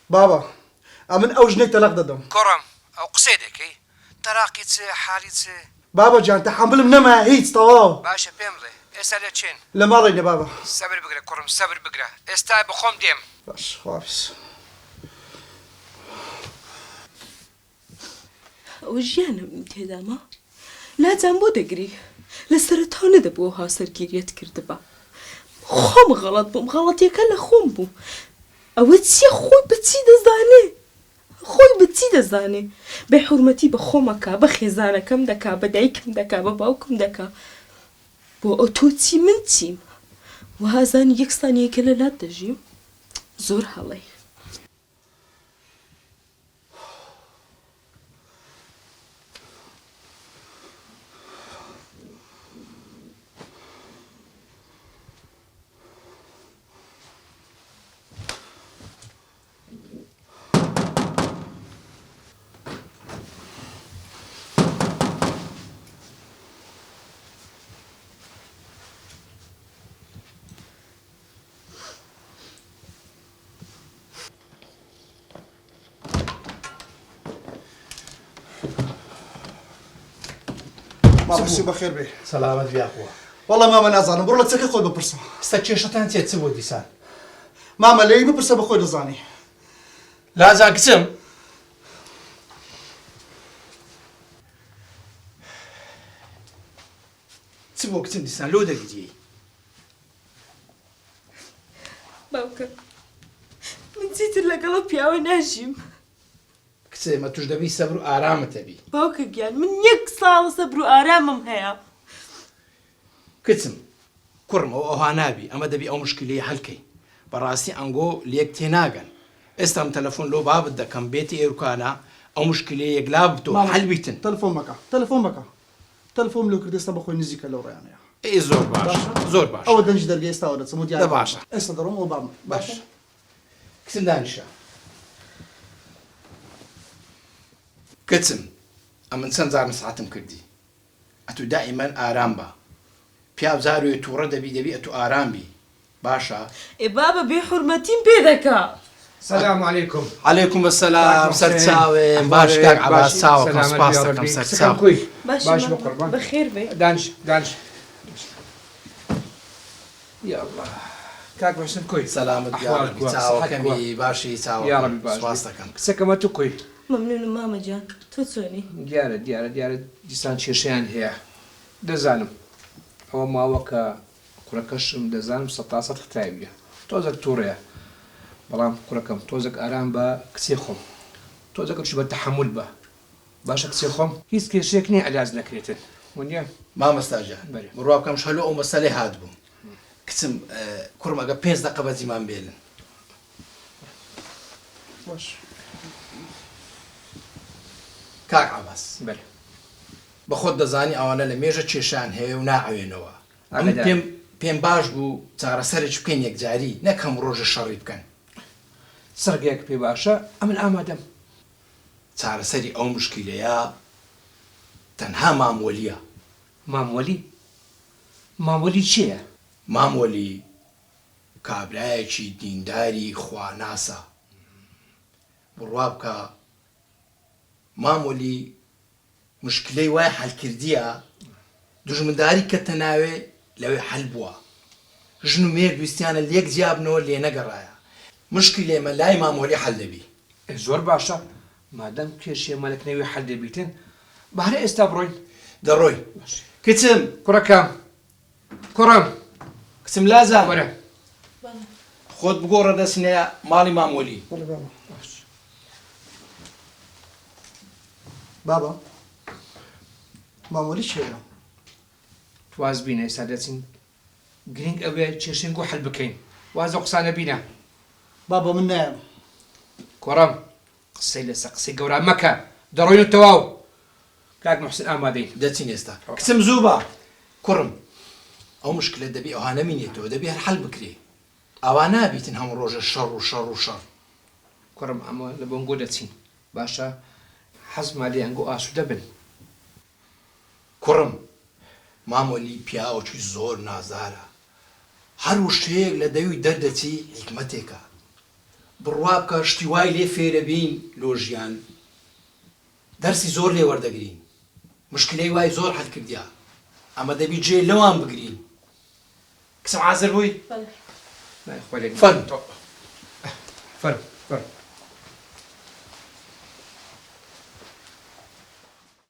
بابا ئەمن ئەو ژنەی تەلاق دەدەم. کوڕم ئەو قسەی دەکەی تەلاقی چ حالی چ؟ بابا جان تەحەمبلم نەما هیچ تەواو. باشە پێم بڵێ ئێستا لە چێن؟ لە ماڵێنە بابا. سەبر بگرە کوڕم سەبر بگرە ئێستا بخۆم دێم. باش خواپس. ئەو ژیانم تێداما لاجان بۆ دەگری لە سەرەتاو نەدەبووە هاوسەرگیریەت کردبا خۆم غەڵەت بووم غەڵەتیەکە لە خۆم بوو ئەوە چییە خۆی بچی دەزانێ خۆی بچی دەزانێ بە حورمەتی بە خۆمەکە بە خێزانەکەم دەکا بە دایکم دەکا بە باوکم دەکا بۆ ئەو تۆ چی من چیم وهازانی یەک سانیەکە لە لات دەژیم زۆر هەڵەی مامۆسی بەخێر بێ. سەلامەت بیاخوا. وەڵام مامە نازانم بڕۆ لە چەکە خۆی بپرسە. ئێستا کێشەتان چێت چ بۆ دیسان؟ مامە لێی بپرسە بە خۆی دەزانی. لازان کچم چ بۆ کچم دیسان لۆ دەگریی؟ باوکە من چیتر لەگەڵە پیاوە ناژیم کچێمە توش دەبی سەبر و ئارامت هەبی. باوکە گیان من یەک ساڵە سەبر و ئارامم هەیە کچم کوڕمەوە ئەوها نابی ئەمە دەبی ئەو مشکلەیە هەلکەی بەڕاستی ئەنگۆ لێک تێناگەن ئێستا ئەم تەلەفۆن لۆ بابت دەکەم بێتی ئێرکانە ئەو مشکلەیە یەکلا بتۆ هەلبیتن. تەلەفۆن بکە تەلەفۆن بکە تەلەفۆن لێ کردێستا بە خۆی نزیکە لەو ڕێیانەیە. ئێ زۆر باش زۆر باش. ئەوە دەنج دەرگای ئێستاوە دەچم و دیارە باشە. ئێستا دەڕۆم ئەو بام باش کچم دانیشە کچم ئەمن چەند جار نسعەتم کردی ئەتو دائیمەن ئارام بە پیاو زاروی تووڕە دەبی ئەتو ئارام بی باشە. ئێ بابە بێ حورمەتیم پێ دەکا. سلام علیکم. علیکم بەسەلام سەرچاوێن باش کاک عەباس چاوەکەم سوپاس دەکەم سەرچاو. باش بەخێر بێ. دانش یا الله کاک باشم کوی سەلامت یارەبی چاوەکەمی باشی یارەبی چاوەکەم باش سوپاس دەکەم. کچەکەمە تو کوی مەمنونم مامە جان تۆ چۆنی؟ دیارە دیسان کێشەیان هەیە دەزانم ئەوە ماوەکە کوڕەکەشم دەزانم سەد ختاویە تۆزێک تووڕەیە بەڵام کوڕەکەم تۆزێک ئارام بە کچێ خۆم تۆزەکەش بە تەحەمل بە باشە کچێ خۆم هیچ کێشەیەک نییە عەلاج نەکرێتن وەنیە مامەستاجە بڕواکەم شەلو ئەو مەسەلەی هاتبووم کچم کوڕم ئەگە 5 دقە بەجیمان بێنن. باش کاک عەباس بەێ بە خۆت دەزانی ئەوانە لە مێژە کێشان هەیە و ناعوێنەوە پێم باش بوو چارەسەرێک بکەین یەکجاری نەکەم ڕۆژە شەڕی بکەن. سەرگەیەک پێ باشە ئەمن ئامادەم. چارەسەری ئەو مشکلەیە تەنها ماموەلیە. ماموەلی چییە؟ ماموەلی کابرایەکی دینداری خواناسە بڕوا بکە ماموەلی مشکلەی وای حەلکردیە دوژمنداری کە تەناوێ لەوێ حەل بووە ژن و مێر ویستیانە لێک جیابنەوە لێ نەگەڕایە مشکلێمە لای مامۆلی حەل دەبی. زۆر باشە مادەم کێشیە مەلەکنەوەی حەل دەبیتن بەهرە ئێستا بڕۆین دەڕۆی. کچم کوڕەکەم کوڕم کچم لازە وەرە خۆت بگۆڕە دەستنەیە ماڵی مامۆلی. بابا مامۆلی چێە؟ تواز بینە ئێستا دەچین گرنگ ئەوێ کێشین گۆ حەل بکەین وازە قسانە بینە. بابا من نایم. کوڕم قسەی لەسەر قسەی گەورە مەکە دەڕۆین تەواو کاک موحسین ئامادەین دەچین ئێستا. کچم زوو بە کوڕم ئەو مشکلە دەبی ئەوها نەمینێتەوە دەبی هەر حەل بکرێ ئەوا نابیتن هەموو ڕۆژە شەڕ و شەڕ و شەڕ. کوڕم ئەمە لە بۆنگۆ دەچین باشە حەزما لێ ئەنگۆ ئاسوودە بن. کوڕم مامۆلی پیاوەکی زۆر نازارە هەر وشەیەک لە دەوی دەردەچی حیکمەتێکە بڕوا بکە شتی وای لێ فێرەبین لۆ ژیان دەرسی زۆر لێ وەردەگرین مشکلەی وای زۆر حەل کردیا ئەمە دەبی جێ لەوان بگرین کچم حازر بووی؟ لا خۆ لێ فەرم فەرم